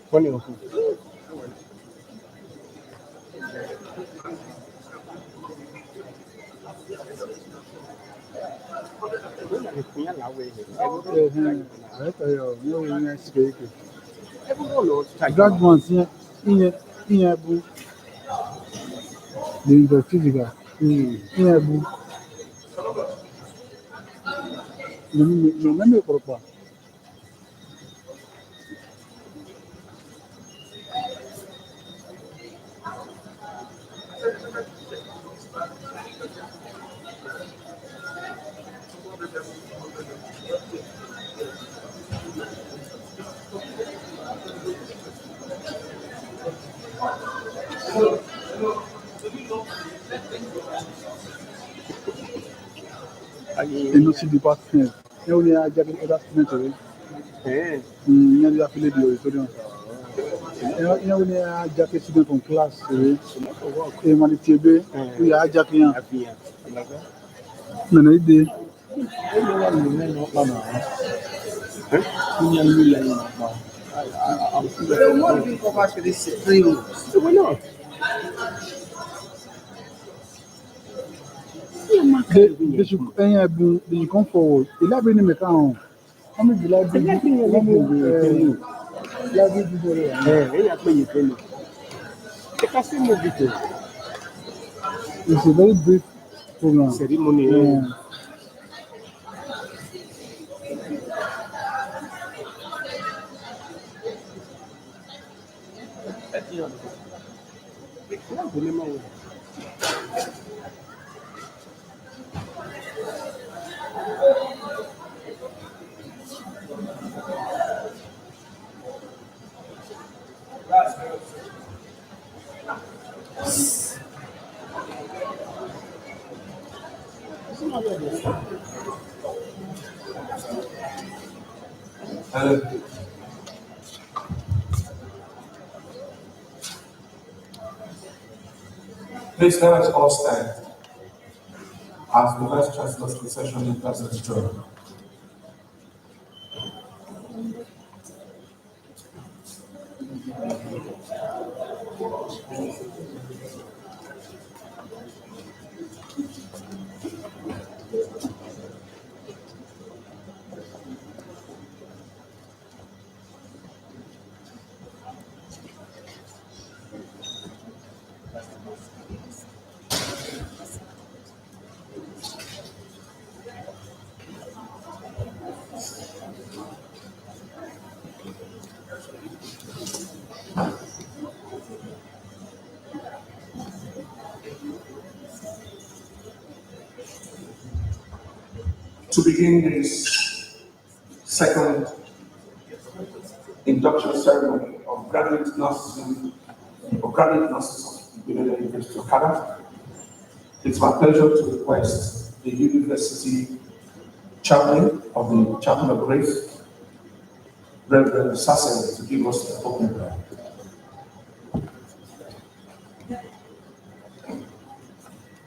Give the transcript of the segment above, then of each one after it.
Funny of That one's in a book, the physical. In a book, no, meme proper. Et non, si department. Et on est à Japan, department. Il y a des affiliés de l'auditorium. Et on est à Japan, student en classe. Et on est TB, il y a Japan. On a idée. They should come forward. Il a venu maintenant. On dit la it's a very brief program. Ceremony. Please let us all stand as the Vice Chancellor's procession enters the church. To begin this second induction ceremony of graduate nurses of Igbinedion University of Canada, it's my pleasure to request the University Chaplain of the Chapel of Grace, Reverend Sassen, to give us the opening prayer.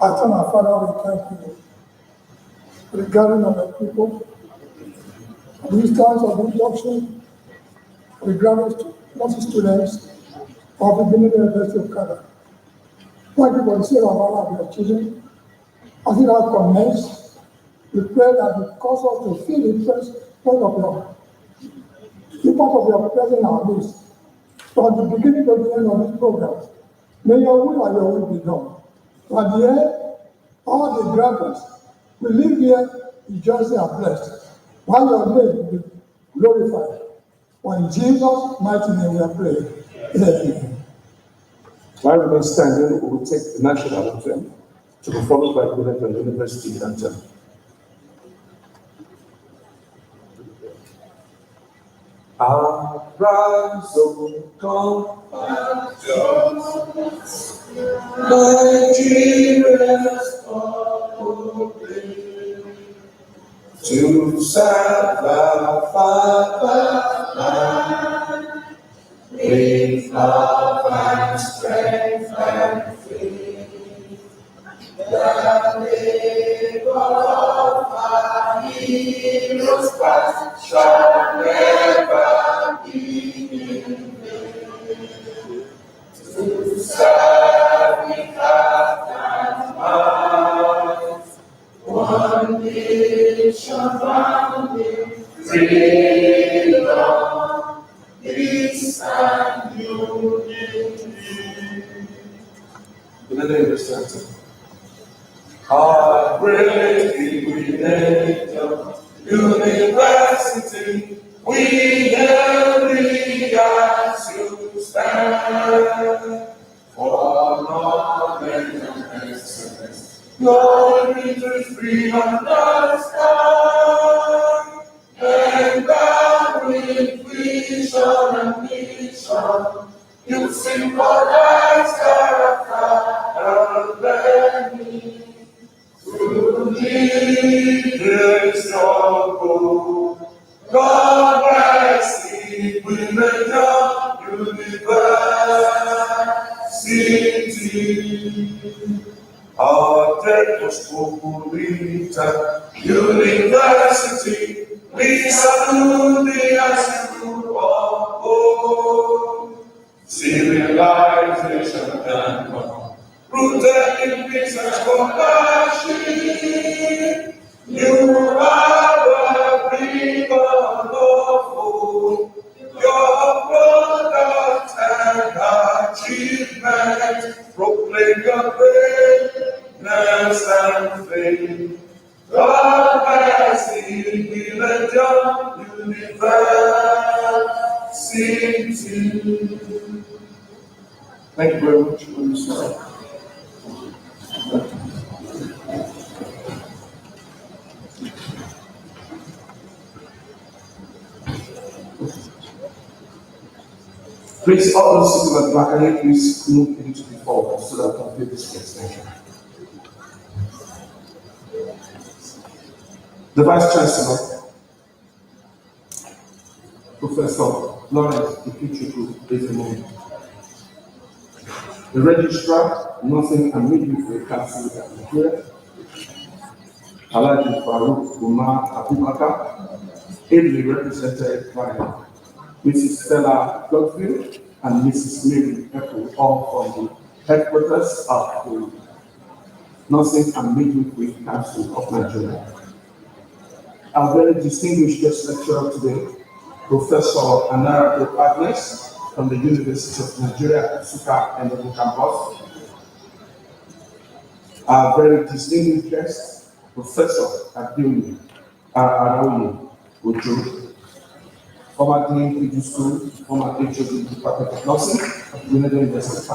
Our Father, we thank you for the gathering of the people, for the instance of induction, for the graduate nursing students of the Igbinedion University of Canada. Thank you for the sake of all of your children. As it has commenced, we pray that you cause us to feel the presence of your presence in our midst. From the beginning to the end of this program, may your will and your will be done. At the end, all the graduates will live here rejoicing and blessed, while your name will be glorified. For in Jesus' mighty name we are praying. Amen. While we are standing, we will take the national anthem to be followed by the University anthem. Arise, O come, my dreamers all obey, to serve our Father with love and strength and faith. The labor of our heroes past shall never be in vain. serve with heart and mind. One nation bounding, freedom, peace and unity. Our great Igbinedion University, we every year to stand for knowledge and excellence. Glory to free understand, and God with vision and mission, you symbolize character and learning. To lead struggle, God bless Igbinedion University. Our dead was Populita University. We salute the absolute of all. Civilization and come, rooted in peace and compassion. You are the river of hope. Your product and achievement proclaim your greatness and fame. God has Igbinedion University. Thank you very much for listening. Please, all those sitting at the back, can you please move into the forward so that I can take this place? Thank you. The Vice Chancellor, Professor Lawrence Igbinedion is the name. The Registrar, Nursing and Midwifery Council of Nigeria, Alhaji Farouk Umar Abubakar, ably represented by Mrs. Stella Godfield and Mrs. Mary Echo, all from the headquarters of the Nursing and Midwifery Council of Nigeria. Our very distinguished guest lecturer today, Professor Anara Agnes from the University of Nigeria, Suka and the campus. Our very distinguished guest, Professor Adewumi Araoye Ojo, former Dean PG School, former HOD Department of Nursing of Igbinedion University,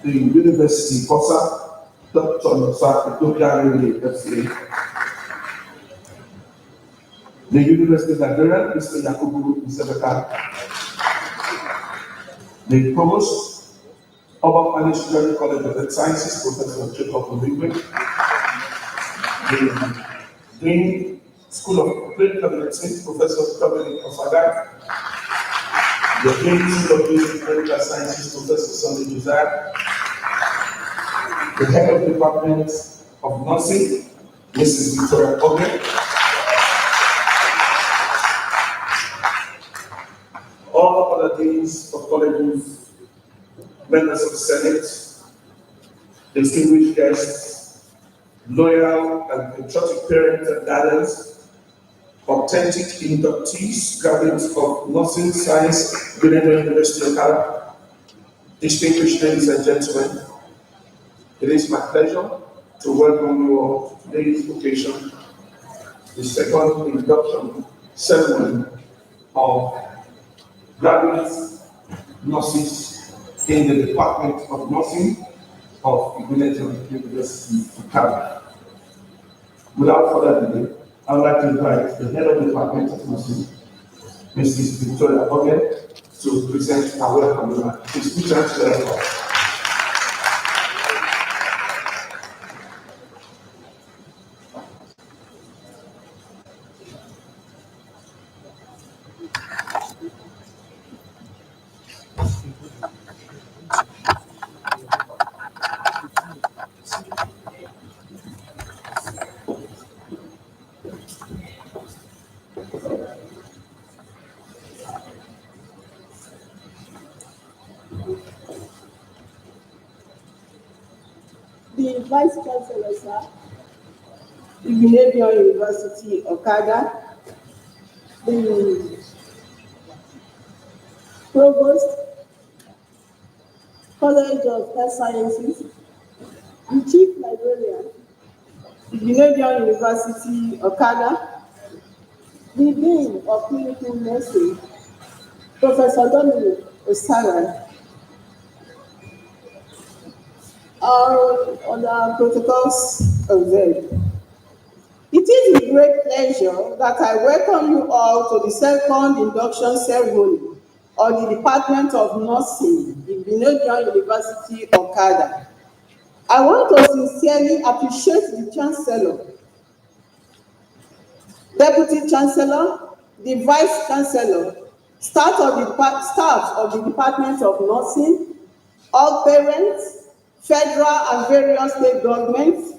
the University Bossa, Dr. Nosa Ethiopia FCA, the University of Nigeria, Mr. Yakubu Isabeka, the Provost, Oba Management College of Health Sciences, Professor Jacob Obigwe, the Dean School of Clinical Medicine, Professor Dominic Osaga, the Dean School of Basic Medical Sciences, Professor Sunday Josiah, the Head of Department of Nursing, Mrs. Victoria Oge, all other deans of colleges, members of the Senate, distinguished guests, loyal and patriotic parents and guardians, authentic inductees, graduates of nursing science, Igbinedion University of Ghana, distinguished ladies and gentlemen, it is my pleasure to welcome you all to today's occasion, the second induction ceremony of graduate nurses in the Department of Nursing of Igbinedion University of Ghana. Without further delay, I would like to invite the Head of the Department of Nursing, Mrs. Victoria Oge, to present our welcome remarks. Please put your hands together. the Vice Chancellor, sir, Igbinedion University, Okada, the Provost, College of Health Sciences, the Chief Librarian, Igbinedion University, Okada, the Dean of Clinical Nursing, Professor Dominic Osara, all other protocols observed. It is with great pleasure that I welcome you all to the second induction ceremony of the Department of Nursing, Igbinedion University, Okada. I want to sincerely appreciate the Chancellor, Deputy Chancellor, the Vice Chancellor, staff of the Department of Nursing, all parents, federal and various state governments,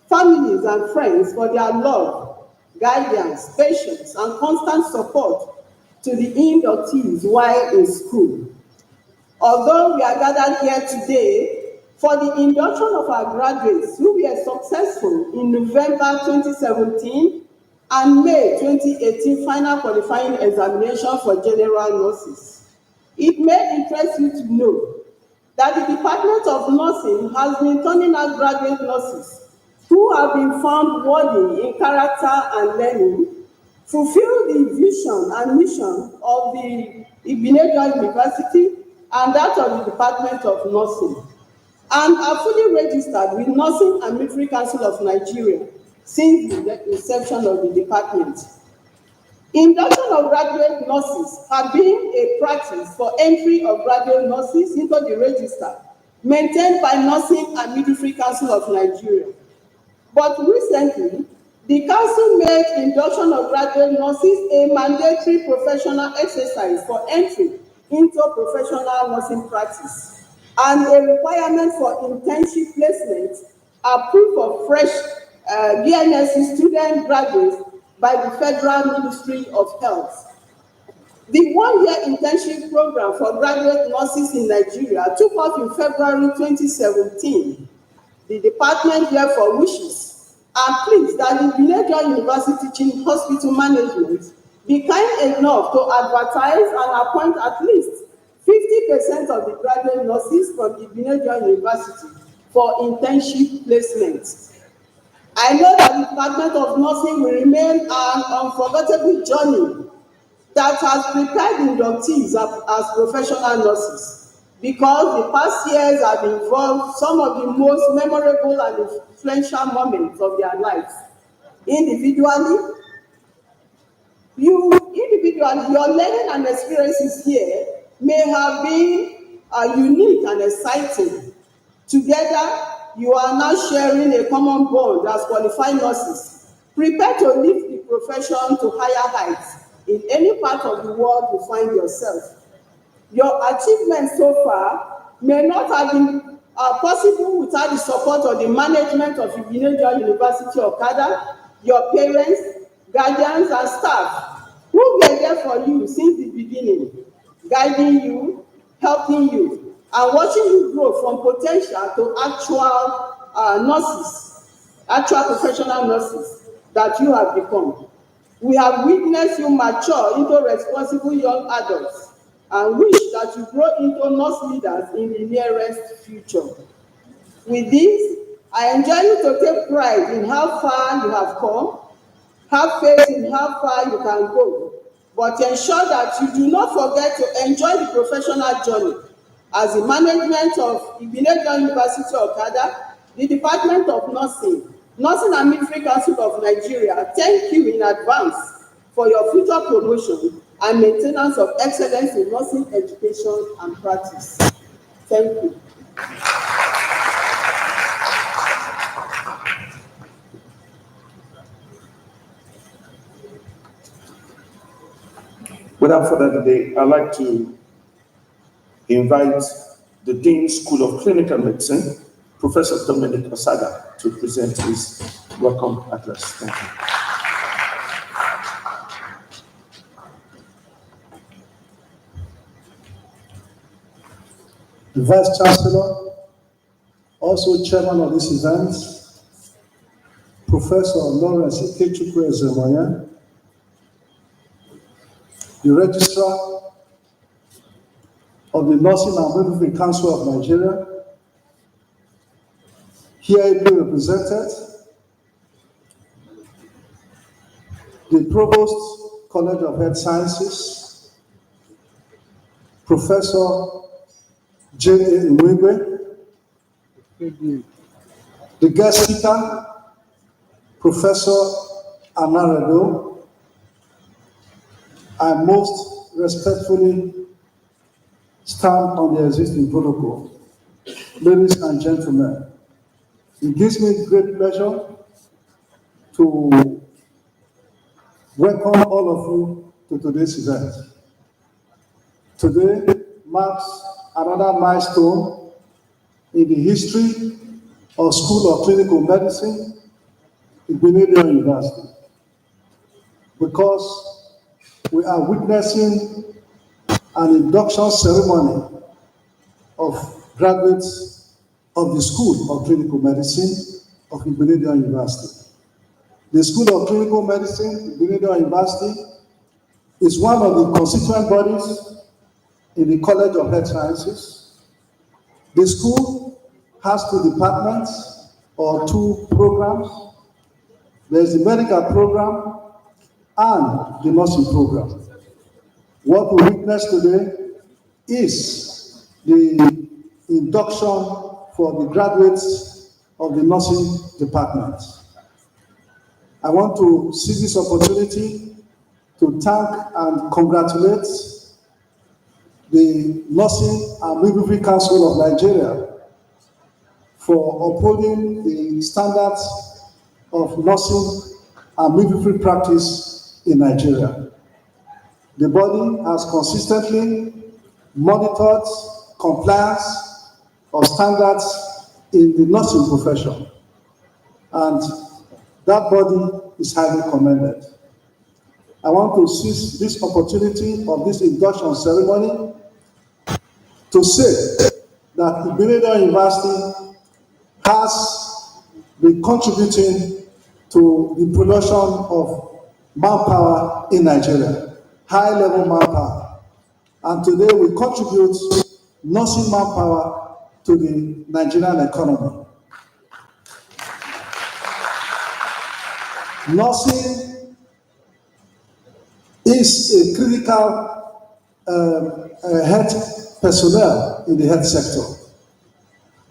families and friends for their love, guidance, patience, and constant support to the inductees while in school. Although we are gathered here today for the induction of our graduates who were successful in November 2017 and May 2018 final qualifying examination for general nurses, it may interest you to know that the Department of Nursing has been turning out graduate nurses who have been found worthy in character and learning, fulfill the vision and mission of the Igbinedion University and that of the Department of Nursing, and are fully registered with Nursing and Midwifery Council of Nigeria since the inception of the department. Induction of graduate nurses have been a practice for entry of graduate nurses into the register maintained by Nursing and Midwifery Council of Nigeria. But recently, the Council made induction of graduate nurses a mandatory professional exercise for entry into professional nursing practice and a requirement for internship placement approved for fresh BNSC student graduates by the Federal Ministry of Health. The one-year internship program for graduate nurses in Nigeria took off in February 2017. The department therefore wishes and pleads that the Igbinedion University Teaching Hospital Management be kind enough to advertise and appoint at least 50% of the graduate nurses from Igbinedion University for internship placement. I know that the Department of Nursing will remain an unforgettable journey that has prepared inductees as professional nurses, because the past years have involved some of the most memorable and influential moments of their lives. Individually, your learning and experiences here may have been unique and exciting. Together, you are now sharing a common bond as qualified nurses, prepared to lift the profession to higher heights in any part of the world you find yourself. Your achievements so far may not have been possible without the support of the management of Igbinedion University Okada, your parents, guardians, and staff who were there for you since the beginning, guiding you, helping you, and watching you grow from potential to actual nurses, actual professional nurses that you have become. We have witnessed you mature into responsible young adults and wish that you grow into nurse leaders in the nearest future. With this, I enjoin you to take pride in how far you have come, have faith in how far you can go, but ensure that you do not forget to enjoy the professional journey. As the management of Igbinedion University Okada, the Department of Nursing, Nursing and Midwifery Council of Nigeria, thank you in advance for your future promotion and maintenance of excellence in nursing education and practice. Thank you. Without further delay, I'd like to invite the Dean School of Clinical Medicine, Professor Dominic Osada, to present his welcome address. Thank you. The Vice Chancellor, also chairman of this event, Professor Lawrence Ikechukwu Ezemoya, the registrar of the Nursing and Midwifery Council of Nigeria, here ably represented, the Provost College of Health Sciences, Professor J.A. Imwigwe, the guest speaker, Professor Anaredo, I most respectfully stand on the existing protocol. Ladies and gentlemen, it gives me great pleasure to welcome all of you to today's event. Today marks another milestone in the history of School of Clinical Medicine, Igbinedion University, because we are witnessing an induction ceremony of graduates of the School of Clinical Medicine of Igbinedion University. The School of Clinical Medicine, Igbinedion University, is one of the constituent bodies in the College of Health Sciences. The school has 2 departments or 2 programs. There's the medical program and the nursing program. What we witness today is the induction for the graduates of the nursing department. I want to seize this opportunity to thank and congratulate the Nursing and Midwifery Council of Nigeria for upholding the standards of nursing and midwifery practice in Nigeria. The body has consistently monitored compliance of standards in the nursing profession, and that body is highly commended. I want to seize this opportunity of this induction ceremony to say that Igbinedion University has been contributing to the production of manpower in Nigeria, high-level manpower. And today we contribute nursing manpower to the Nigerian economy. Nursing is a critical health personnel in the health sector.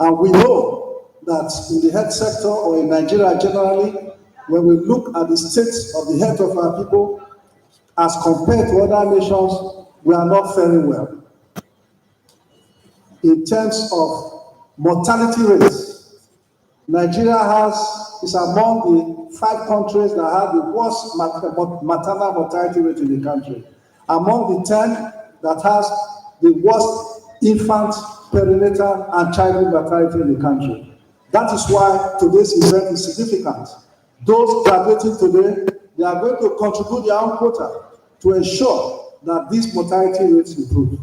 And we know that in the health sector or in Nigeria generally, when we look at the state of the health of our people as compared to other nations, we are not faring well. In terms of mortality rates, Nigeria is among the 5 countries that have the worst maternal mortality rate in the country, among the 10 that has the worst infant, perinatal, and childhood mortality in the country. That is why today's event is significant. Those graduating today, they are going to contribute their own quota to ensure that these mortality rates improve.